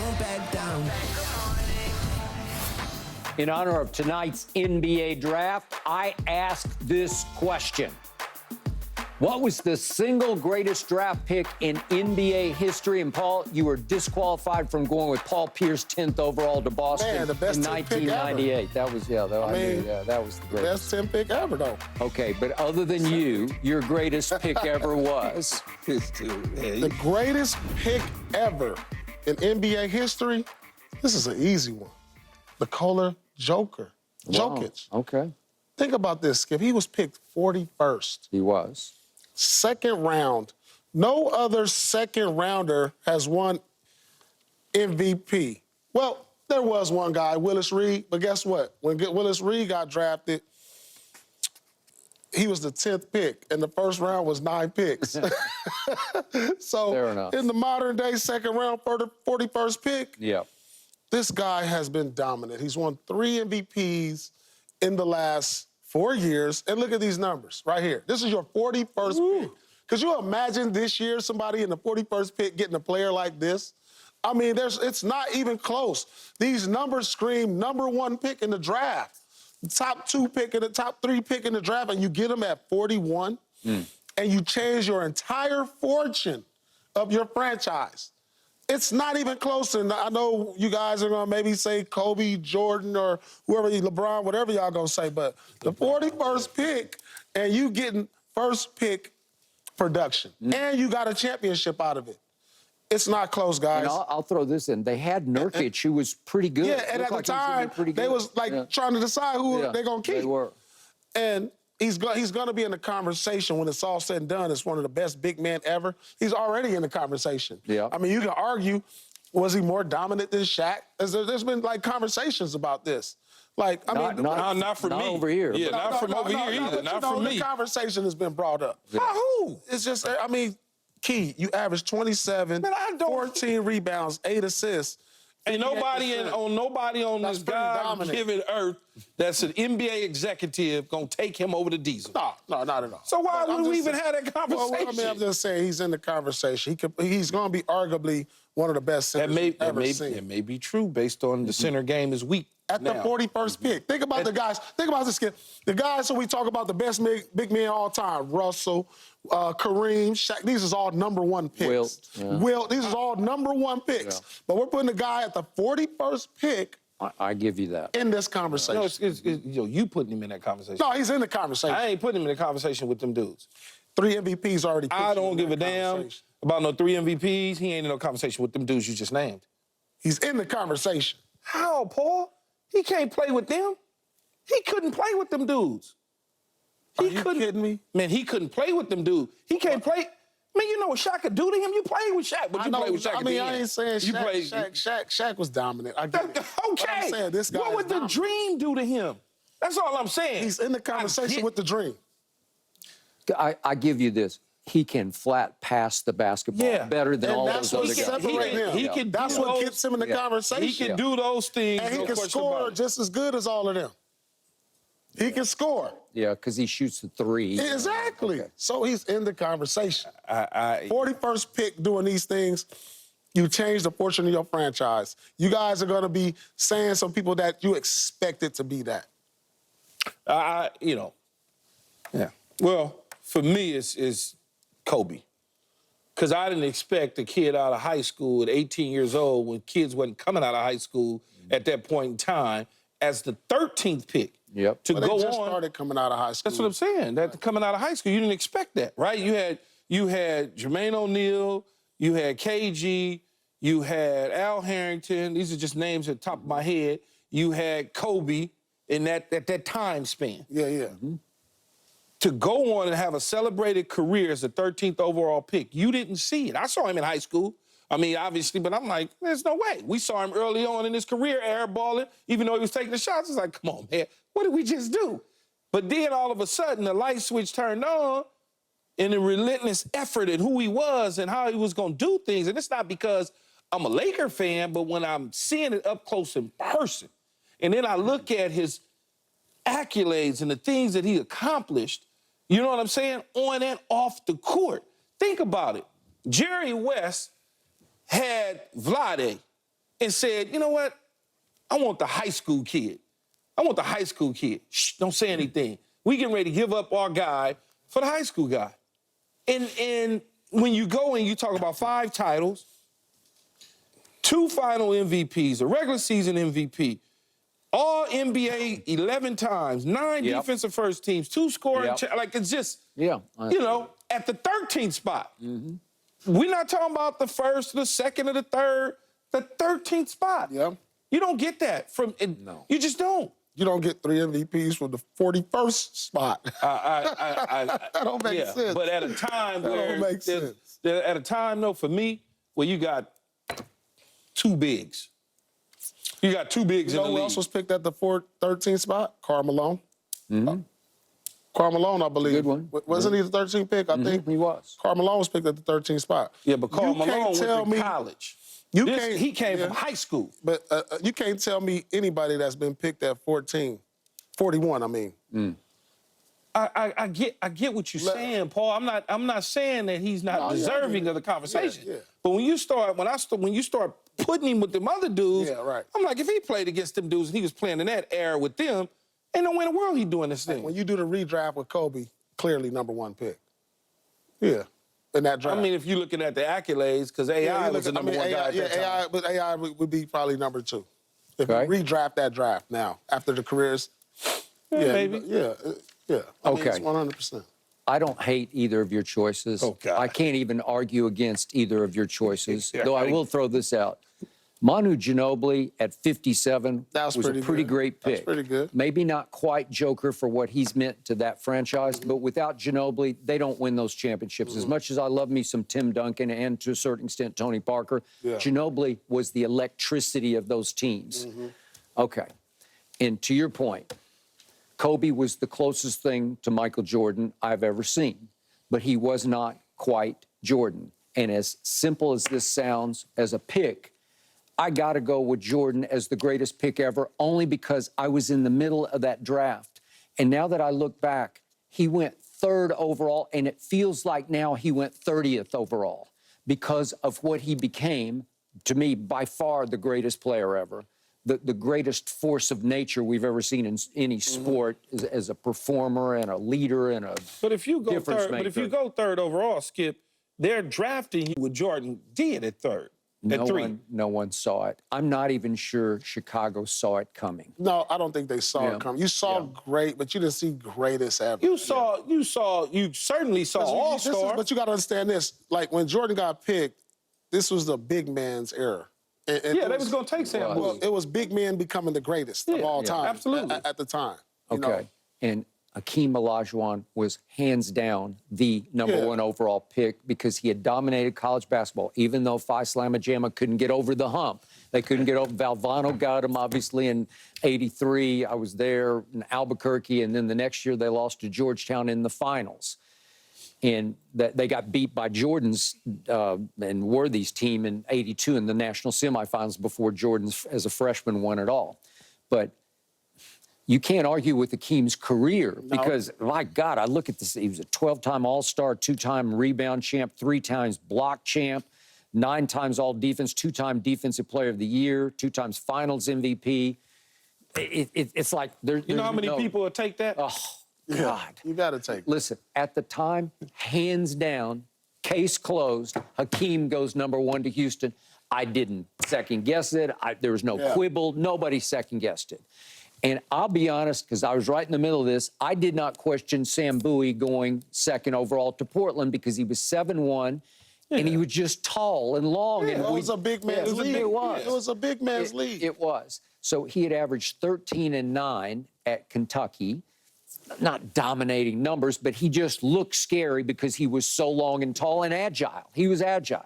won't back down. In honor of tonight's NBA draft, I asked this question. What was the single greatest draft pick in NBA history? And Paul, you were disqualified from going with Paul Pierce, 10th overall to Boston Man, the best in 1998. Pick ever. That was, yeah, that was the greatest. Best 10 pick ever, though. Okay, but other than you, your greatest pick ever was? The greatest pick ever in NBA history, this is an easy one. Nikola Jokic. Jokic. Okay. Think about this, Skip. He was picked 41st. He was. Second round. No other second rounder has won MVP. Well, there was one guy, Willis Reed, but guess what? When Willis Reed got drafted, he was the 10th pick, and the first round was 9 picks. So fair enough. In the modern day second round for the 41st pick, Yeah. this guy has been dominant. He's won 3 MVPs in the last 4 years. And look at these numbers right here. This is your 41st pick. Could you imagine this year somebody in the 41st pick getting a player like this? I mean, it's not even close. These numbers scream #1 pick in the draft. Top 2 pick and the top 3 pick in the draft, and you get them at 41, and you change your entire fortune of your franchise. It's not even close. And I know you guys are going to maybe say Kobe, Jordan, or whoever, LeBron, whatever y'all going to say, but the 41st pick, and you getting first pick production, and you got a championship out of it. It's not close, guys. And I'll throw this in. They had Nurkic, who was pretty good. Yeah, and at the time, they was like trying to decide who they're going to keep. They were. And he's going to be in the conversation when it's all said and done. It's one of the best big men ever. He's already in the conversation. Yeah. I mean, you can argue, was he more dominant than Shaq? There's been, like, conversations about this. Like, I mean... Not for me. Not over here. Yeah, not from over here either. Not for me. The conversation has been brought up. Yeah. By who? It's just, I mean... Key, you average 27, 14 rebounds, 8 assists. Ain't nobody on this God-given earth that's an NBA executive gonna take him over the Diesel. No, not at all. So why would we even have that conversation? Well, I mean, I'm just saying he's in the conversation. He's gonna be arguably one of the best centers we've ever seen. It may be true based on the center game is weak. At the 41st pick. Think about the guys. Think about this, kid. The guys who we talk about, the best big men all time, Russell, Kareem, Shaq, these is all #1 picks. Wilt, these is all #1 picks. Yeah. But we're putting the guy at the 41st pick. I give you that. In this conversation. No, you putting him in that conversation. No, he's in the conversation. I ain't putting him in the conversation with them dudes. 3 MVPs already picked. I don't give a damn about no 3 MVPs. He ain't in no conversation with them dudes you just named. He's in the conversation. How, Paul? He can't play with them. He couldn't play with them dudes. Are you kidding me? Man, he couldn't play with them dudes. He can't play. Man, you know what Shaq could do to him? You played with Shaq, but you played with Shaq. I mean, I ain't saying Shaq was dominant. I get it. Okay. I'm saying this guy what would the Dream do to him? That's all I'm saying. He's in the conversation with the Dream. I give you this. He can flat pass the basketball better than all those other guys. That's what gets him in the conversation. He can do those things. And he can score just as good as all of them. He can score. Yeah, because he shoots the 3. Exactly. Okay. So he's in the conversation. 41st pick doing these things, you change the fortune of your franchise. You guys are going to be saying some people that you expected to be that. Yeah. Well, for me, it's Kobe. Because I didn't expect a kid out of high school at 18 years old, when kids wasn't coming out of high school at that point in time, as the 13th pick. Yep. To go on. They just started coming out of high school. That's what I'm saying. That coming out of high school, you didn't expect that, right? You had Jermaine O'Neal, you had KG, you had Al Harrington. These are just names at the top of my head. You had Kobe in that time span. Yeah. Mm-hmm. To go on and have a celebrated career as the 13th overall pick, you didn't see it. I saw him in high school. I mean, obviously, but I'm like, there's no way. We saw him early on in his career airballing, even though he was taking the shots. It's like, come on, man, what did we just do? But then all of a sudden, the light switch turned on in the relentless effort at who he was and how he was going to do things. And it's not because I'm a Laker fan, but when I'm seeing it up close in person, and then I look at his accolades and the things that he accomplished, you know what I'm saying, on and off the court. Think about it. Jerry West had Vlade and said, you know what? I want the high school kid. I want the high school kid. Shh, don't say anything. We getting ready to give up our guy for the high school guy. And when you go and you talk about 5 titles, 2 final MVPs, a regular season MVP, all NBA 11 times, 9 defensive first teams, 2 scoring, like it's just, you know, at the 13th spot. We're not talking about the first, the second, or the third, the 13th spot. You don't get that from, you just don't. You don't get 3 MVPs from the 41st spot. That don't make sense. But at a time that where, don't make sense. At a time, though, for me, where you got 2 bigs. You got 2 bigs in the league. Who else was picked at the 13th spot? Karl Malone. Karl Malone, I believe. Good one. Wasn't he the 13th pick? I think he was. Karl Malone was picked at the 13th spot. Yeah, but Karl Malone went to college. He came from high school. But you can't tell me anybody that's been picked at 41, I mean. I get what you're saying, Paul. I'm not saying that he's not deserving of the conversation. But when you start putting him with them other dudes, I'm like, if he played against them dudes and he was playing in that era with them, ain't no way in the world he doing this thing. When you do the redraft with Kobe, clearly #1 pick. Yeah. In that draft. I mean, if you're looking at the accolades, because AI was the number 1 guy at that time. But AI would be probably #2. If you redraft that draft now, after the careers. Maybe. Yeah. I mean, it's 100%. I don't hate either of your choices. Oh, God. I can't even argue against either of your choices, though I will throw this out. Manu Ginobili at 57 was a pretty great pick. That's pretty good. Maybe not quite Joker for what he's meant to that franchise, but without Ginobili, they don't win those championships. As much as I love me some Tim Duncan and to a certain extent Tony Parker, Ginobili was the electricity of those teams. Okay, and to your point, Kobe was the closest thing to Michael Jordan I've ever seen, but he was not quite Jordan. And as simple as this sounds as a pick, I got to go with Jordan as the greatest pick ever, only because I was in the middle of that draft. And now that I look back, he went 3rd overall, and it feels like now he went 30th overall because of what he became, to me, by far the greatest player ever, the greatest force of nature we've ever seen in any sport as a performer and a leader and a But if you go difference third, maker. but if you go 3rd overall, Skip, they're drafting you what Jordan did at 3rd. No one saw it. I'm not even sure Chicago saw it coming. No, I don't think they saw it coming. You saw great, but you didn't see greatest ever. You certainly saw all-star. But you got to understand this. Like, when Jordan got picked, this was the big man's era. And they was going to take Sam Bowie. It was big men becoming the greatest of all time. Absolutely. At the time. Okay. And Hakeem Olajuwon was hands down the #1 overall pick because he had dominated college basketball, even though Phi Slamma Jamma couldn't get over the hump. They couldn't get over. Valvano got him, obviously, in '83. I was there in Albuquerque, and then the next year they lost to Georgetown in the finals. And they got beat by Jordan's and Worthy's team in '82 in the national semifinals before Jordan's, as a freshman, won it all. But you can't argue with Hakeem's career because, my God, I look at this. He was a 12-time All-Star, 2-time rebound champ, 3 times block champ, 9 times All-Defense, 2-time Defensive Player of the Year, 2 times Finals MVP. It's like there's You know how many people would take that? Oh, God. You got to take it. Listen, at the time, hands down, case closed, Hakeem goes #1 to Houston. I didn't second-guess it. There was no quibble. Nobody second-guessed it. And I'll be honest, because I was right in the middle of this, I did not question Sam Bowie going 2nd overall to Portland because he was 7'1", and he was just tall and long. It was a big man's league. It was. It was a big man's league. It was. So he had averaged 13 and 9 at Kentucky. Not dominating numbers, but he just looked scary because he was so long and tall and agile. He was agile.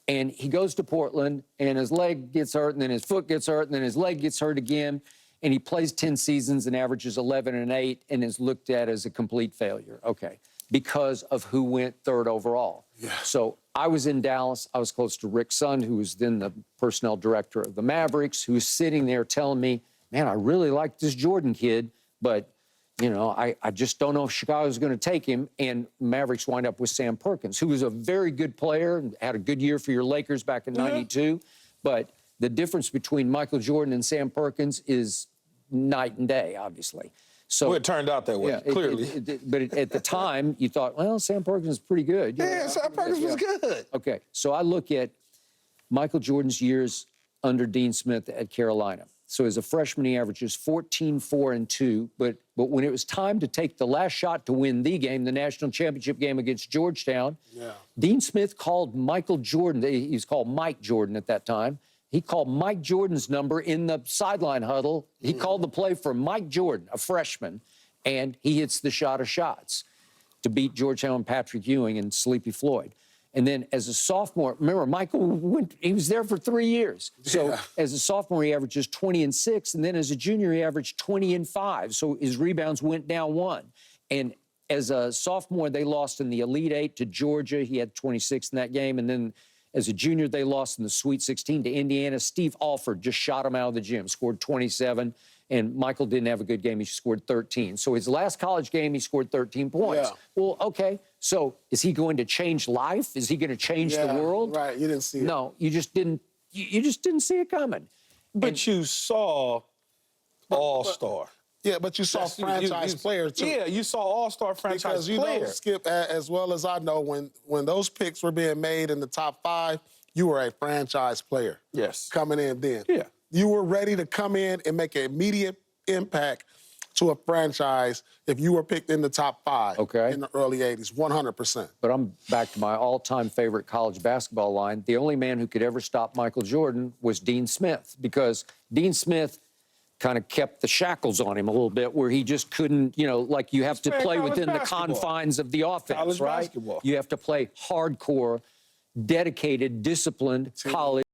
And he goes to Portland, and his leg gets hurt, and then his foot gets hurt, and then his leg gets hurt again. And he plays 10 seasons and averages 11 and 8 and is looked at as a complete failure. Okay, because of who went 3rd overall. Yeah. So I was in Dallas. I was close to Rick Sund, who was then the personnel director of the Mavericks, who was sitting there telling me, man, I really like this Jordan kid, but, you know, I just don't know if Chicago's going to take him. And Mavericks wind up with Sam Perkins, who was a very good player and had a good year for your Lakers back in '92. But the difference between Michael Jordan and Sam Perkins is night and day, obviously. So Well, it turned out that way, yeah, clearly. But at the time, you thought, well, Sam Perkins is pretty good. Yeah, Sam Perkins was good. Okay, so I look at Michael Jordan's years under Dean Smith at Carolina. So as a freshman, he averages 14, 4, and 2. But when it was time to take the last shot to win the game, the national championship game against Georgetown, Dean Smith called Michael Jordan. He was called Mike Jordan at that time. He called Mike Jordan's number in the sideline huddle. He called the play for Mike Jordan, a freshman, and he hits the shot of shots to beat Georgetown, Patrick Ewing, and Sleepy Floyd. And then as a sophomore, remember, Michael he was there for 3 years. So as a sophomore, he averages 20 and 6. And then as a junior, he averaged 20 and 5. So his rebounds went down 1. And as a sophomore, they lost in the Elite 8 to Georgia. He had 26 in that game. And then as a junior, they lost in the Sweet 16 to Indiana. Steve Alford just shot him out of the gym, scored 27. And Michael didn't have a good game. He scored 13. So his last college game, he scored 13 points. Yeah. Well, okay. So is he going to change life? Is he going to change the world? Right, you didn't see it. No, you just didn't. You just didn't see it coming. But you saw all-star. Yeah, but you saw franchise player, too. Yeah, you saw all-star franchise Because, you player. know, Skip, as well as I know, when those picks were being made in the top 5, you were a franchise player. Yes. Coming in then. Yeah. You were ready to come in and make an immediate impact to a franchise if you were picked in the top 5 in the early 80s, 100%. But I'm back to my all-time favorite college basketball line. The only man who could ever stop Michael Jordan was Dean Smith, because Dean Smith kind of kept the shackles on him a little bit, where he just couldn't, you know, like you have to play within the confines of the offense, right? Basketball. You have to play hardcore, dedicated, disciplined college.